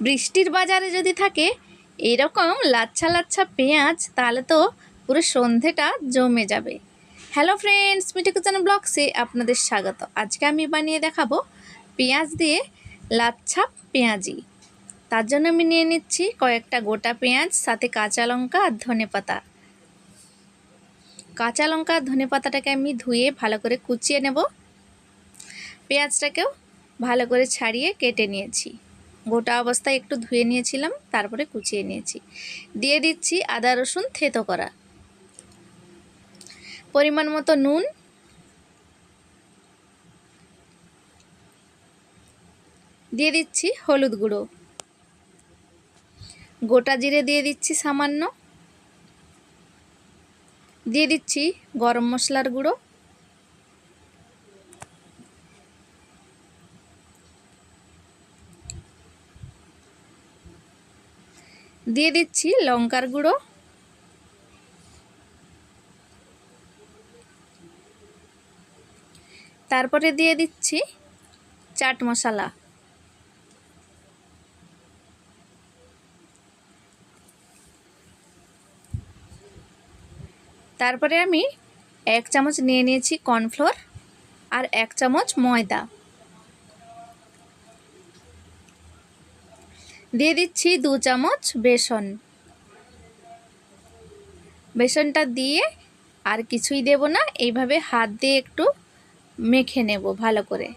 বৃষ্টির বাজারে যদি থাকে এরকম লাচ্ছা লাচ্ছা পেঁয়াজ, তাহলে তো পুরো সন্ধেটা জমে যাবে। হ্যালো ফ্রেন্ডস, মিঠু কিচেন ব্লগসে আপনাদের স্বাগত। আজকে আমি বানিয়ে দেখাবো পেঁয়াজ দিয়ে লাচ্ছা পেঁয়াজি। তার জন্য আমি নিয়ে নিচ্ছি কয়েকটা গোটা পেঁয়াজ, সাথে কাঁচা লঙ্কা আর ধনেপাতা। কাঁচা লঙ্কা আর ধনেপাতাটাকে আমি ধুয়ে ভালো করে কুচিয়ে নেব। পেঁয়াজটাকেও ভালো করে ছাড়িয়ে কেটে নিয়েছি। গোটা অবস্থায় একটু ধুয়ে নিয়েছিলাম, তারপরে কুচিয়ে নিয়েছি। দিয়ে দিচ্ছি আদা রসুন থেতো করা, পরিমাণ মতো নুন, দিয়ে দিচ্ছি হলুদ গুঁড়ো, গোটা জিরে দিয়ে দিচ্ছি সামান্য, দিয়ে দিচ্ছি গরম মশলার গুঁড়ো, দিয়ে দিচ্ছি লঙ্কার গুঁড়ো, তারপরে দিয়ে দিচ্ছি চাট মশলা, তারপরে আমি 1 চামচ নিয়ে নিয়েছি কর্নফ্লোর আর 1 চামচ ময়দা, দিয়ে দিচ্ছি 2 চামচ বেসন। বেসনটা দিয়ে আর কিছুই দেব না, এইভাবে হাত দিয়ে একটু মেখে নেব ভালো করে।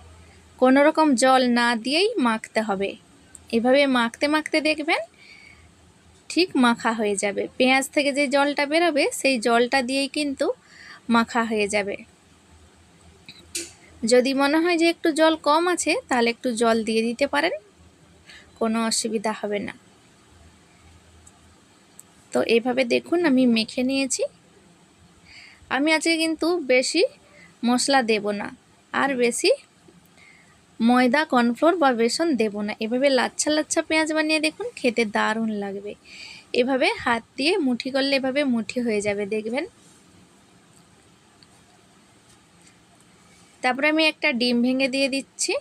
কোনো রকম জল না দিয়েই মাখতে হবে। এভাবে মাখতে মাখতে দেখবেন ঠিক মাখা হয়ে যাবে। পেঁয়াজ থেকে যে জলটা বেরোবে সেই জলটা দিয়েই কিন্তু মাখা হয়ে যাবে। যদি মনে হয় যে একটু জল কম আছে, তাহলে একটু জল দিয়ে দিতে পারেন, কোনো অসুবিধা হবে না। তো এইভাবে দেখুন আমি মেখে নিয়েছি। আমি আজকে কিন্তু বেশি মশলা দেব না, আর বেশি ময়দা কর্নফ্লোর বা বেসন দেব না। এভাবে লাচ্ছা লাচ্ছা পেঁয়াজ বানিয়ে দেখুন, খেতে দারুণ লাগবে। এভাবে হাত দিয়ে মুঠি করলে এভাবে মুঠি হয়ে যাবে দেখবেন। তারপরে আমি একটা ডিম ভেঙে দিয়ে দিচ্ছি।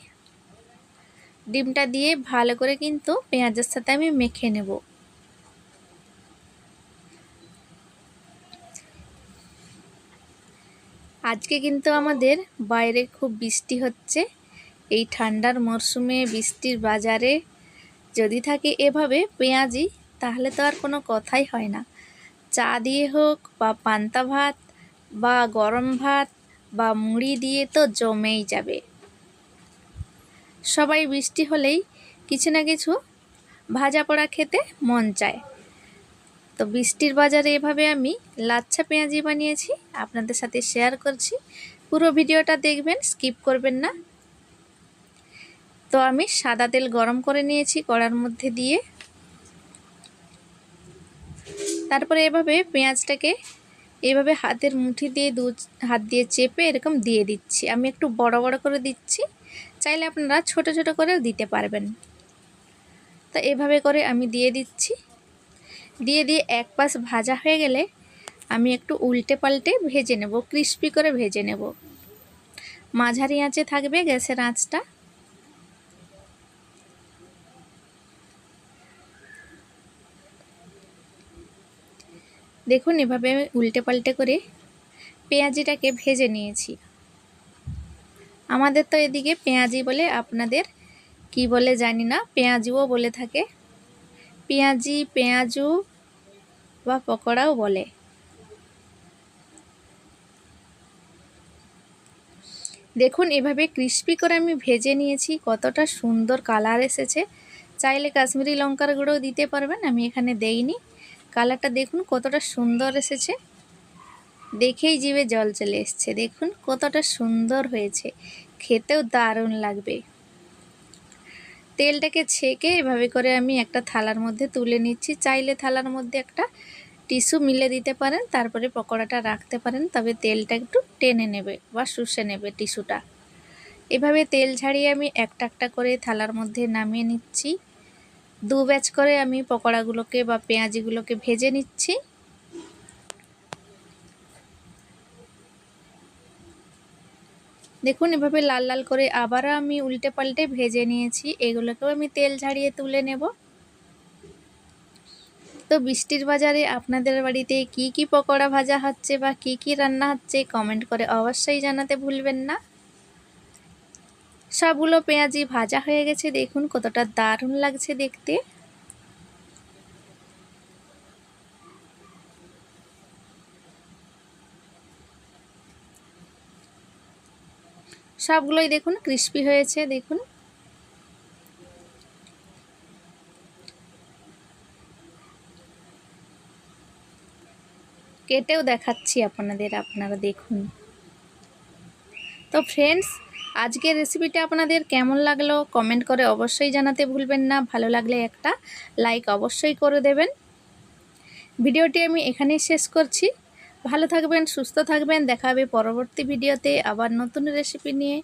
ডিমটা দিয়ে ভালো করে কিন্তু পেঁয়াজের সাথে আমি মেখে নেব। আজকে কিন্তু আমাদের বাইরে খুব বৃষ্টি হচ্ছে। এই ঠান্ডার মরশুমে বৃষ্টির বাজারে যদি থাকে এভাবে পেঁয়াজি, তাহলে তো আর কোনো কথাই হয় না। চা দিয়ে হোক বা পান্তা ভাত বা গরম ভাত বা মুড়ি দিয়ে তো জমেই যাবে। সবাই বৃষ্টি হলেই কিছু না কিছু ভাজা পোড়া খেতে মন চায়। তো বৃষ্টির বাজারে এভাবে আমি লাচ্ছা পেঁয়াজি বানিয়েছি, আপনাদের সাথে শেয়ার করছি। পুরো ভিডিওটা দেখবেন, স্কিপ করবেন না। তো আমি সাদা তেল গরম করে নিয়েছি কড়ার মধ্যে দিয়ে, তারপরে এভাবে পেঁয়াজটাকে এইভাবে হাতের মুঠি দিয়ে হাত দিয়ে চেপে এরকম দিয়ে দিচ্ছি। আমি একটু বড় বড় করে দিচ্ছি, চাইলে আপনারা ছোট ছোট করেও দিতে পারবেন। তো এভাবে করে আমি দিয়ে দিচ্ছি। দিয়ে এক পাশ ভাজা হয়ে গেলে আমি একটু উল্টে পাল্টে ভেজে নেব, ক্রিস্পি করে ভেজে নেব। মাঝারি আঁচে থাকবে গ্যাসের আঁচটা। দেখুন এভাবে আমি উল্টে পাল্টে করে পেঁয়াজিটাকে ভেজে নিয়েছি। আমাদের তো এদিকে পেঁয়াজি বলে, আপনাদের কি বলে জানি না, পেঁয়াজুও বলে থাকে। পেঁয়াজি, পেঁয়াজু বা পকোড়াও বলে। দেখুন এভাবে ক্রিস্পি করে আমি ভেজে নিয়েছি, কতটা সুন্দর কালার এসেছে। চাইলে কাশ্মীরি লঙ্কার গুঁড়ো দিতে পারবেন, আমি এখানে দেইনি। কালারটা দেখুন কতটা সুন্দর এসেছে, দেখেই জিভে জল চলে এসছে। দেখুন কতটা সুন্দর হয়েছে, খেতেও দারুণ লাগবে। তেলটাকে ছেঁকে এভাবে করে আমি একটা থালার মধ্যে তুলে নিচ্ছি। চাইলে থালার মধ্যে একটা টিস্যু মিলে দিতে পারেন, তারপরে পকোড়াটা রাখতে পারেন, তবে তেলটা একটু টেনে নেবে বা শুষে নেবে টিস্যুটা। এভাবে তেল ছাড়িয়ে আমি একটা একটা করে থালার মধ্যে নামিয়ে নিচ্ছি। 2 ব্যাচ করে আমি পকোড়াগুলোকে বা পেঁয়াজিগুলোকে ভেজে নিচ্ছি। দেখুন এভাবে লাল লাল করে আবারও আমি উল্টে পাল্টে ভেজে নিয়েছি। এগুলোকেও আমি তেল ঝাড়িয়ে তুলে নেব। তো বৃষ্টির বাজারে আপনাদের বাড়িতে কি কি পকোড়া ভাজা হচ্ছে বা কি কি রান্না হচ্ছে কমেন্ট করে অবশ্যই জানাতে ভুলবেন না। সবগুলো পেঁয়াজি ভাজা হয়ে গেছে, দেখুন কতটা দারুণ লাগছে দেখতে। সবগুলোই দেখুন ক্রিস্পি হয়েছে, দেখুন। কেটেও দেখাচ্ছি আপনাদের, আপনারা দেখুন। তো ফ্রেন্ডস, আজকের রেসিপিটা আপনাদের কেমন লাগলো কমেন্ট করে অবশ্যই জানাতে ভুলবেন না। ভালো লাগলে একটা লাইক অবশ্যই করে দেবেন। ভিডিওটি আমি এখানেই শেষ করছি। ভালো থাকবেন, সুস্থ থাকবেন, দেখা হবে পরবর্তী ভিডিওতে আবার নতুন রেসিপি নিয়ে।